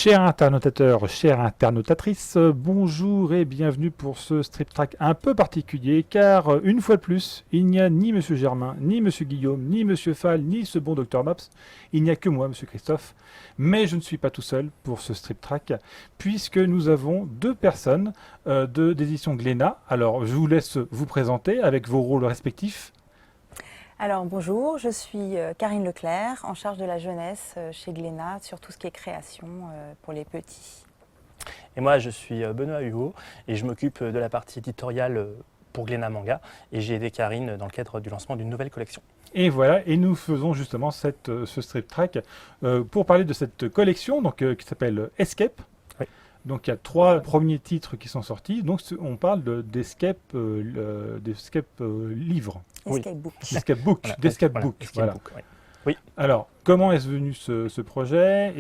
Chers internautateurs, chères internautatrices, bonjour et bienvenue pour ce Strip Track un peu particulier car une fois de plus, il n'y a ni Monsieur Germain, ni Monsieur Guillaume, ni Monsieur Fall, ni ce bon Dr Maps, il n'y a que moi, Monsieur Christophe, mais je ne suis pas tout seul pour ce Strip Track puisque nous avons deux personnes d'édition Glénat. Alors je vous laisse vous présenter avec vos rôles respectifs. Alors bonjour, je suis Karine Leclerc, en charge de la jeunesse chez Glénat sur tout ce qui est création pour les petits. Et moi je suis Benoît Huot et je m'occupe de la partie éditoriale pour Glénat Manga et j'ai aidé Karine dans le cadre du lancement d'une nouvelle collection. Et voilà, et nous faisons justement ce Strip Track pour parler de cette collection qui s'appelle Escape. Oui. Donc il y a trois premiers titres qui sont sortis. Donc on parle d'Escape livre. Escape Book. Escape Book. Voilà, d'Escape voilà, Book. Escape Voilà. Book, oui. Oui. Alors, comment est venu ce projet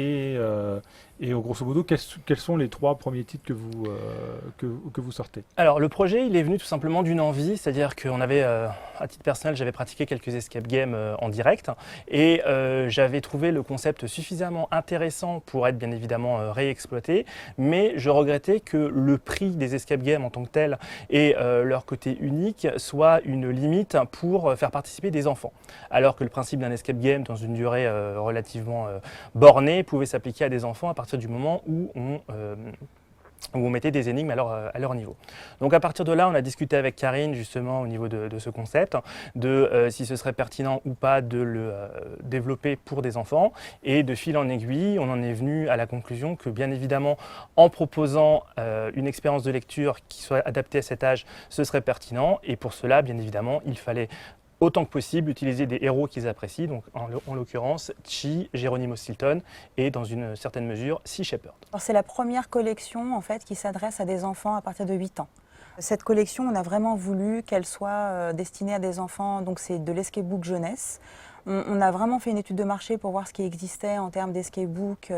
et grosso modo, quels sont les trois premiers titres que vous sortez? Alors le projet il est venu tout simplement d'une envie, c'est-à-dire qu'on avait, à titre personnel, j'avais pratiqué quelques escape games en direct et j'avais trouvé le concept suffisamment intéressant pour être bien évidemment réexploité, mais je regrettais que le prix des escape games en tant que tel et leur côté unique soit une limite pour faire participer des enfants, alors que le principe d'un escape game dans une durée relativement bornée pouvait s'appliquer à des enfants à partir du moment où on mettait des énigmes à leur niveau. Donc à partir de là, on a discuté avec Karine justement au niveau de ce concept, si ce serait pertinent ou pas de le développer pour des enfants. Et de fil en aiguille, on en est venu à la conclusion que bien évidemment, en proposant une expérience de lecture qui soit adaptée à cet âge, ce serait pertinent. Et pour cela, bien évidemment, il fallait autant que possible utiliser des héros qu'ils apprécient, donc en l'occurrence Chi, Geronimo Stilton et dans une certaine mesure Sea Shepherd. C'est la première collection en fait qui s'adresse à des enfants à partir de 8 ans. Cette collection, on a vraiment voulu qu'elle soit destinée à des enfants, donc c'est de l'escape book jeunesse. On a vraiment fait une étude de marché pour voir ce qui existait en termes d'escape book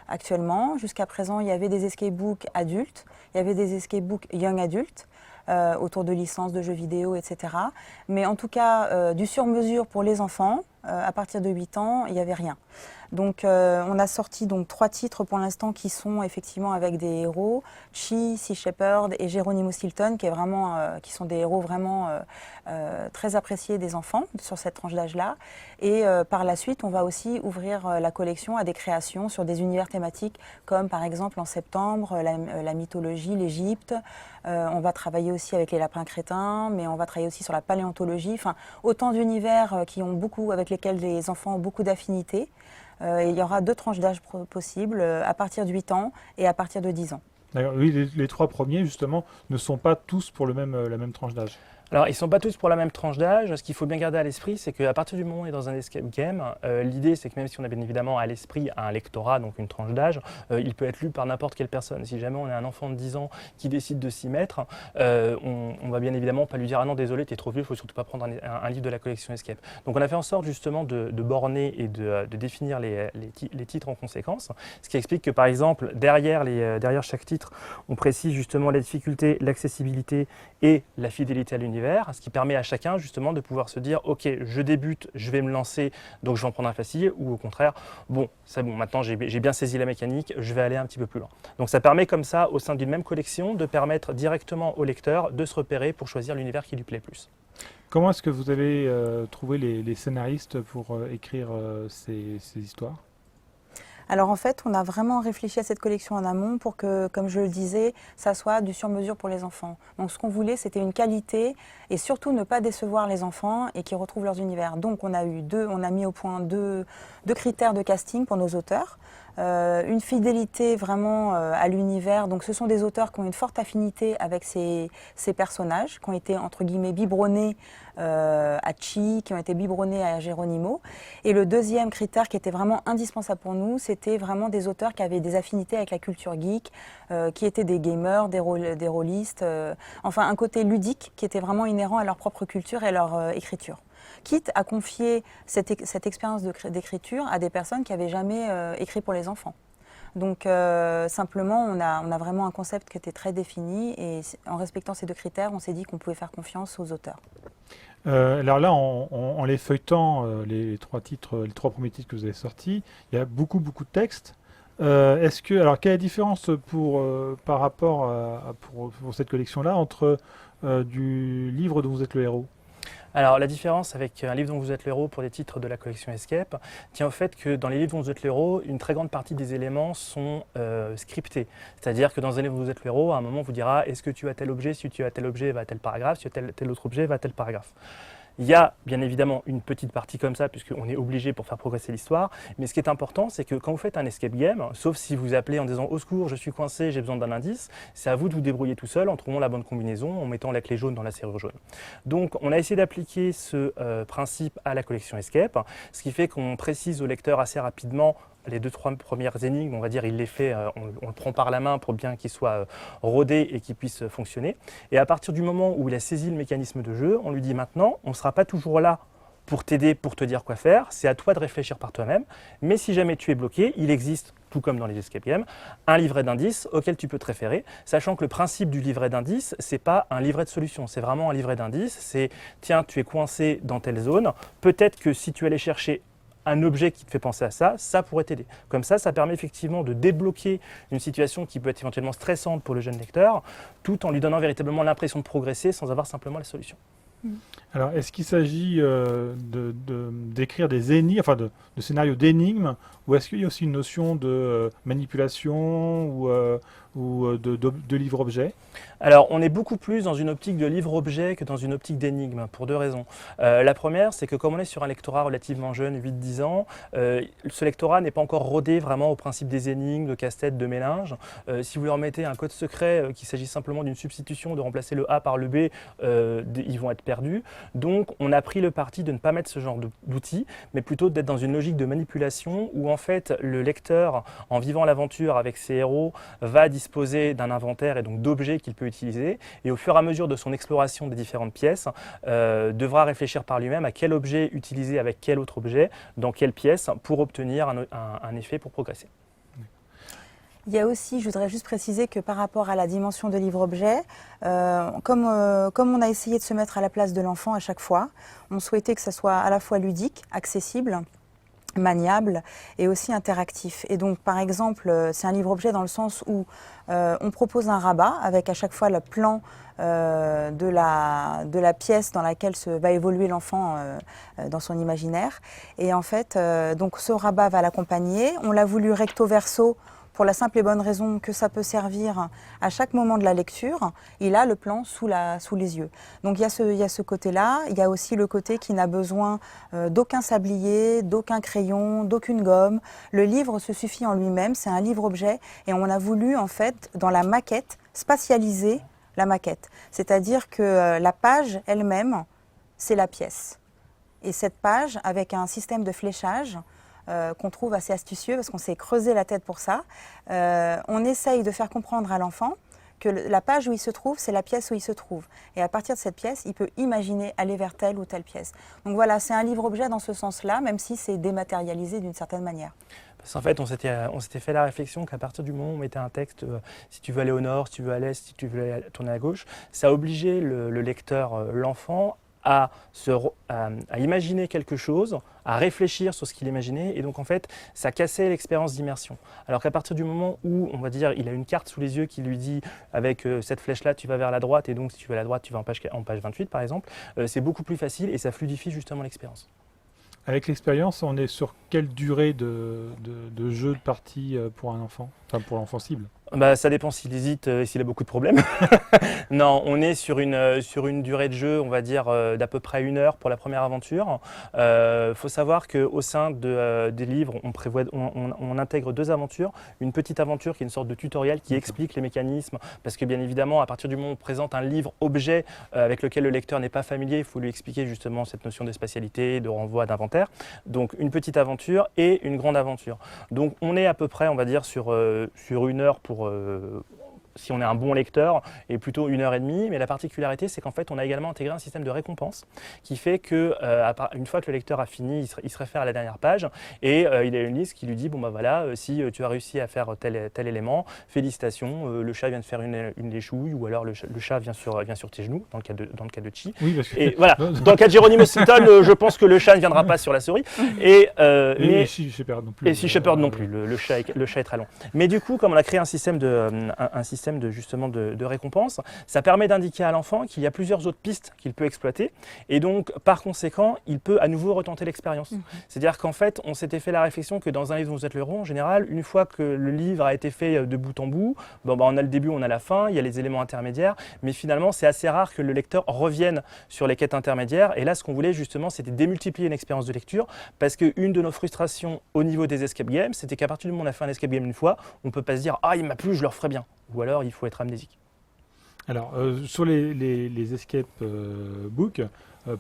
actuellement. Jusqu'à présent, il y avait des escape books adultes, il y avait des escape books young adultes. Autour de licences de jeux vidéo, etc. Mais en tout cas, du sur-mesure pour les enfants, à partir de 8 ans, il n'y avait rien. Donc on a sorti donc 3 titres pour l'instant qui sont effectivement avec des héros, Chi, Sea Shepherd et Geronimo Stilton, qui sont des héros vraiment très appréciés des enfants sur cette tranche d'âge-là. Et par la suite, on va aussi ouvrir la collection à des créations sur des univers thématiques, comme par exemple en septembre, la mythologie, l'Égypte. On va travailler aussi avec les lapins crétins, mais on va travailler aussi sur la paléontologie. Enfin, autant d'univers avec lesquels les enfants ont beaucoup d'affinités. Il y aura 2 tranches d'âge possibles, à partir de 8 ans et à partir de 10 ans. Oui, les trois premiers, justement, ne sont pas tous pour la même tranche d'âge. Alors, ils ne sont pas tous pour la même tranche d'âge. Ce qu'il faut bien garder à l'esprit, c'est qu'à partir du moment où on est dans un escape game, l'idée, c'est que même si on a bien évidemment à l'esprit un lectorat, donc une tranche d'âge, il peut être lu par n'importe quelle personne. Si jamais on a un enfant de 10 ans qui décide de s'y mettre, on va bien évidemment pas lui dire « Ah non, désolé, t'es trop vieux, il ne faut surtout pas prendre un livre de la collection Escape ». Donc, on a fait en sorte justement de borner et de définir les titres en conséquence. Ce qui explique que, par exemple, derrière chaque titre, on précise justement la difficulté, l'accessibilité et la fidélité à l'univers. Ce qui permet à chacun justement de pouvoir se dire ok, je débute, je vais me lancer, donc je vais en prendre un facile, ou au contraire, bon, c'est bon, maintenant j'ai bien saisi la mécanique, je vais aller un petit peu plus loin. Donc ça permet comme ça, au sein d'une même collection, de permettre directement au lecteur de se repérer pour choisir l'univers qui lui plaît plus. Comment est-ce que vous avez trouvé les scénaristes pour écrire ces histoires? Alors en fait, on a vraiment réfléchi à cette collection en amont pour que, comme je le disais, ça soit du sur-mesure pour les enfants. Donc ce qu'on voulait, c'était une qualité et surtout ne pas décevoir les enfants et qu'ils retrouvent leurs univers. Donc on a mis au point deux critères de casting pour nos auteurs. Une fidélité vraiment à l'univers. Donc ce sont des auteurs qui ont une forte affinité avec ces personnages, qui ont été entre guillemets biberonnés à Chi, qui ont été biberonnés à Geronimo. Et le deuxième critère qui était vraiment indispensable pour nous, c'était vraiment des auteurs qui avaient des affinités avec la culture geek, qui étaient des gamers, des rôlistes, enfin un côté ludique qui était vraiment inhérent à leur propre culture et à leur écriture. Quitte à confier cette expérience d'écriture à des personnes qui n'avaient jamais écrit pour les enfants. Donc simplement, on a vraiment un concept qui était très défini et en respectant ces 2 critères, on s'est dit qu'on pouvait faire confiance aux auteurs. Alors là, en les feuilletant, les 3 premiers titres que vous avez sortis, il y a beaucoup de textes. Alors, quelle est la différence par rapport pour cette collection-là entre du livre dont vous êtes le héros? Alors la différence avec un livre dont vous êtes le héros pour les titres de la collection Escape tient au fait que dans les livres dont vous êtes le héros, une très grande partie des éléments sont scriptés. C'est-à-dire que dans un livre dont vous êtes le héros, à un moment, on vous dira est-ce que tu as tel objet, si tu as tel objet, va tel paragraphe, si tu as tel autre objet, va tel paragraphe. Il y a bien évidemment une petite partie comme ça, puisqu'on est obligé pour faire progresser l'histoire. Mais ce qui est important, c'est que quand vous faites un escape game, sauf si vous appelez en disant « Au secours, je suis coincé, j'ai besoin d'un indice », c'est à vous de vous débrouiller tout seul en trouvant la bonne combinaison, en mettant la clé jaune dans la serrure jaune. Donc on a essayé d'appliquer ce principe à la collection Escape, ce qui fait qu'on précise au lecteur assez rapidement les 2-3 premières énigmes, on va dire, il les fait, on le prend par la main pour bien qu'il soit rodé et qu'il puisse fonctionner. Et à partir du moment où il a saisi le mécanisme de jeu, on lui dit maintenant, on ne sera pas toujours là pour t'aider, pour te dire quoi faire, c'est à toi de réfléchir par toi-même. Mais si jamais tu es bloqué, il existe, tout comme dans les escape games, un livret d'indices auquel tu peux te référer, sachant que le principe du livret d'indices, c'est pas un livret de solution, c'est vraiment un livret d'indices, c'est tiens, tu es coincé dans telle zone, peut-être que si tu allais chercher un objet qui te fait penser à ça, ça pourrait t'aider. Comme ça permet effectivement de débloquer une situation qui peut être éventuellement stressante pour le jeune lecteur, tout en lui donnant véritablement l'impression de progresser sans avoir simplement la solution. Alors, est-ce qu'il s'agit d'écrire des énigmes, enfin de scénarios d'énigmes, ou est-ce qu'il y a aussi une notion de manipulation ou de livre-objet? Alors, on est beaucoup plus dans une optique de livre-objet que dans une optique d'énigme, pour deux raisons. La première, c'est que comme on est sur un lectorat relativement jeune, 8-10 ans, ce lectorat n'est pas encore rodé vraiment au principe des énigmes, de casse-tête, de mélange. Si vous leur mettez un code secret qu'il s'agit simplement d'une substitution, de remplacer le A par le B, ils vont être perdus. Donc, on a pris le parti de ne pas mettre ce genre d'outils, mais plutôt d'être dans une logique de manipulation où en fait, le lecteur, en vivant l'aventure avec ses héros, va disposer d'un inventaire et donc d'objets qu'il peut utiliser, et au fur et à mesure de son exploration des différentes pièces, devra réfléchir par lui-même à quel objet utiliser avec quel autre objet, dans quelle pièce, pour obtenir un effet pour progresser. Il y a aussi, je voudrais juste préciser que par rapport à la dimension de livre-objet, comme on a essayé de se mettre à la place de l'enfant à chaque fois, on souhaitait que ça soit à la fois ludique, accessible, maniable et aussi interactif. Et donc, par exemple, c'est un livre-objet dans le sens où on propose un rabat avec à chaque fois le plan de la pièce dans laquelle va évoluer l'enfant dans son imaginaire. Et en fait, donc ce rabat va l'accompagner. On l'a voulu recto-verso pour la simple et bonne raison que ça peut servir à chaque moment de la lecture. Il a le plan sous les yeux. Donc il y a ce côté-là. Il y a aussi le côté qui n'a besoin d'aucun sablier, d'aucun crayon, d'aucune gomme. Le livre se suffit en lui-même. C'est un livre-objet. Et on a voulu, en fait, dans la maquette, spatialiser la maquette. C'est-à-dire que la page elle-même, c'est la pièce. Et cette page, avec un système de fléchage, qu'on trouve assez astucieux parce qu'on s'est creusé la tête pour ça. On essaye de faire comprendre à l'enfant que la page où il se trouve, c'est la pièce où il se trouve. Et à partir de cette pièce, il peut imaginer aller vers telle ou telle pièce. Donc voilà, c'est un livre-objet dans ce sens-là, même si c'est dématérialisé d'une certaine manière. Parce qu'en fait, on s'était fait la réflexion qu'à partir du moment où on mettait un texte, si tu veux aller au nord, si tu veux à l'est, si tu veux tourner à gauche, ça obligeait le lecteur, l'enfant, à imaginer quelque chose, à réfléchir sur ce qu'il imaginait, et donc en fait ça cassait l'expérience d'immersion. Alors qu'à partir du moment où, on va dire, il a une carte sous les yeux qui lui dit avec cette flèche là tu vas vers la droite, et donc si tu vas à la droite tu vas en page 28 par exemple, c'est beaucoup plus facile et ça fluidifie justement l'expérience. Avec l'expérience, on est sur quelle durée de jeu de partie pour un enfant, enfin pour l'enfant cible? Bah, ça dépend s'il hésite et s'il a beaucoup de problèmes. Non, on est sur une durée de jeu, on va dire, d'à peu près 1 heure pour la première aventure. Faut savoir qu'au sein des livres, on intègre 2 aventures. Une petite aventure qui est une sorte de tutoriel qui explique les mécanismes, parce que bien évidemment, à partir du moment où on présente un livre-objet avec lequel le lecteur n'est pas familier, il faut lui expliquer justement cette notion de spatialité, de renvoi d'inventaire. Donc une petite aventure et une grande aventure. Donc on est à peu près, on va dire, sur 1 heure si on est un bon lecteur, est plutôt 1h30. Mais la particularité, c'est qu'en fait, on a également intégré un système de récompense qui fait que une fois que le lecteur a fini, il se réfère à la dernière page et il a une liste qui lui dit bon bah voilà, si tu as réussi à faire tel élément, félicitations, le chat vient de faire une léchouille ou alors le chat vient sur tes genoux dans le cas de Chi. Oui, parce que... Et voilà, dans le cas de Geronimo Stilton, je pense que le chat ne viendra pas sur la souris. Et Sea Shepherd non plus. Et Sea Shepherd non plus, le chat est très long. Mais du coup, comme on a créé un système de récompense, ça permet d'indiquer à l'enfant qu'il y a plusieurs autres pistes qu'il peut exploiter. Et donc, par conséquent, il peut à nouveau retenter l'expérience. C'est-à-dire qu'en fait, on s'était fait la réflexion que dans un livre dont vous êtes le héros, en général, une fois que le livre a été fait de bout en bout, on a le début, on a la fin, il y a les éléments intermédiaires, mais finalement, c'est assez rare que le lecteur revienne sur les quêtes intermédiaires. Et là, ce qu'on voulait justement, c'était démultiplier une expérience de lecture, parce qu'une de nos frustrations au niveau des escape games, c'était qu'à partir du moment où on a fait un escape game une fois, on ne peut pas se dire « Ah, il m'a plu, je le referai bien ». Ou alors, il faut être amnésique. Alors, sur les escape books,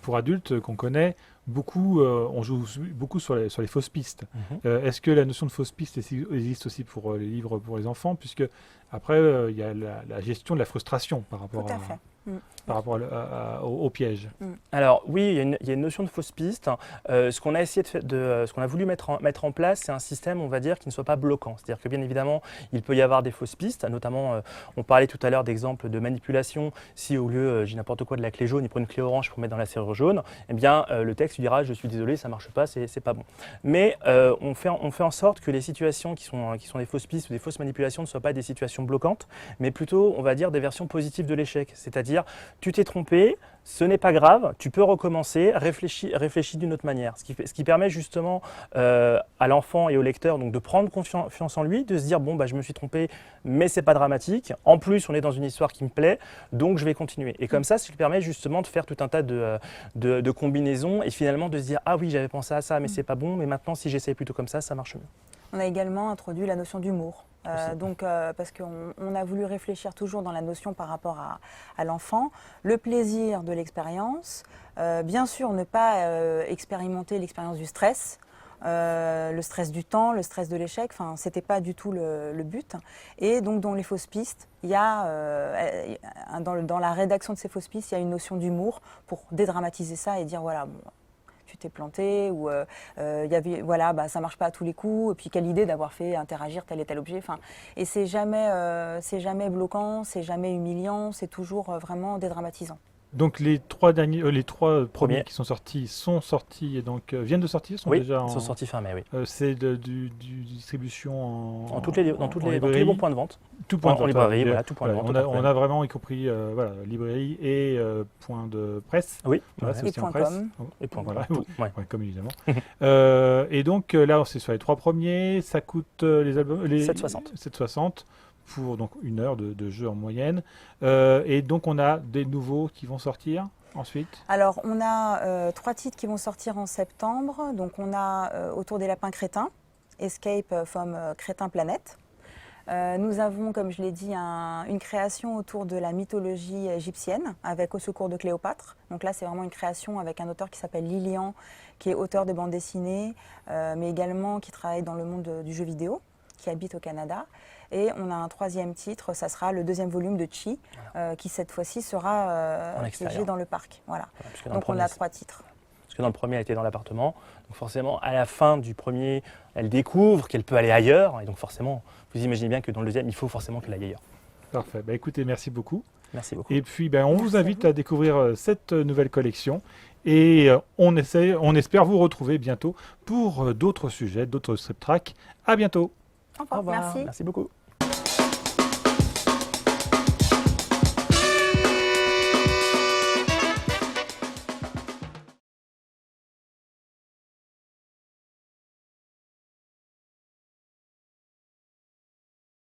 pour adultes qu'on connaît, on joue beaucoup sur les fausses pistes. Est-ce que la notion de fausse piste existe aussi pour les livres pour les enfants, puisque après il y a la gestion de la frustration par rapport au piège. Alors oui, il y a une notion de fausse piste. Ce qu'on a essayé ce qu'on a voulu mettre en place, c'est un système, on va dire, qui ne soit pas bloquant. C'est-à-dire que bien évidemment, il peut y avoir des fausses pistes, notamment, on parlait tout à l'heure d'exemples de manipulation. Si au lieu, j'ai n'importe quoi, de la clé jaune, il prend une clé orange pour mettre dans la serrure jaune, eh bien le texte lui dira « je suis désolé, ça ne marche pas, c'est pas bon ». Mais on fait en sorte que les situations qui sont des fausses pistes ou des fausses manipulations ne soient pas des situations bloquantes, mais plutôt, on va dire, des versions positives de l'échec. C'est-à-dire, tu t'es trompé, ce n'est pas grave, tu peux recommencer, réfléchis d'une autre manière. Ce qui permet justement à l'enfant et au lecteur donc, de prendre confiance en lui, de se dire bon, bah, je me suis trompé, mais c'est pas dramatique. En plus, on est dans une histoire qui me plaît, donc je vais continuer. Et comme ça lui permet justement de faire tout un tas de combinaisons et finalement de se dire ah oui, j'avais pensé à ça, mais c'est pas bon, mais maintenant si j'essaye plutôt comme ça marche mieux. On a également introduit la notion d'humour. Parce qu'on a voulu réfléchir toujours dans la notion par rapport à l'enfant, le plaisir de l'expérience, bien sûr ne pas expérimenter l'expérience du stress, le stress du temps, le stress de l'échec, enfin c'était pas du tout le but. Et donc dans les fausses pistes, il y a dans la rédaction de ces fausses pistes, il y a une notion d'humour pour dédramatiser ça et dire voilà. Bon, tu t'es planté ou ça marche pas à tous les coups et puis quelle idée d'avoir fait interagir tel et tel objet, et c'est jamais bloquant, c'est jamais humiliant, c'est toujours vraiment dédramatisant. Donc les trois premiers qui sont sortis et donc viennent de sortir, sont déjà ils sont sortis fin mai, oui. C'est du distribution dans tous les bons points de vente. Tout point de vente. Librairie, voilà, tout point de vente. On a vraiment y compris librairie et point de presse. Oui. Voilà, et point com. Et point com évidemment. Et donc là, c'est sur les trois premiers. Ça coûte les albums 7,60 pour donc 1 heure de jeu en moyenne. Et donc on a des nouveaux qui vont sortir ensuite. Alors on a 3 titres qui vont sortir en septembre. Donc on a Autour des lapins crétins, Escape from Crétin Planète. Nous avons, comme je l'ai dit, une création autour de la mythologie égyptienne avec Au secours de Cléopâtre. Donc là, c'est vraiment une création avec un auteur qui s'appelle Lilian, qui est auteur de bande dessinée, mais également qui travaille dans le monde du jeu vidéo, qui habite au Canada. Et on a un 3e titre, ça sera le 2e volume de Chi, qui cette fois-ci sera piégé dans le parc. Voilà. Donc on a 3 titres. Parce que dans le premier, elle était dans l'appartement. Donc forcément, à la fin du premier, elle découvre qu'elle peut aller ailleurs. Et donc forcément, vous imaginez bien que dans le 2e, il faut forcément qu'elle aille ailleurs. Parfait. Écoutez, merci beaucoup. Merci beaucoup. Et puis, on vous invite à découvrir cette nouvelle collection. Et on espère vous retrouver bientôt pour d'autres sujets, d'autres strip tracks. À bientôt. Au revoir. Merci. Merci beaucoup.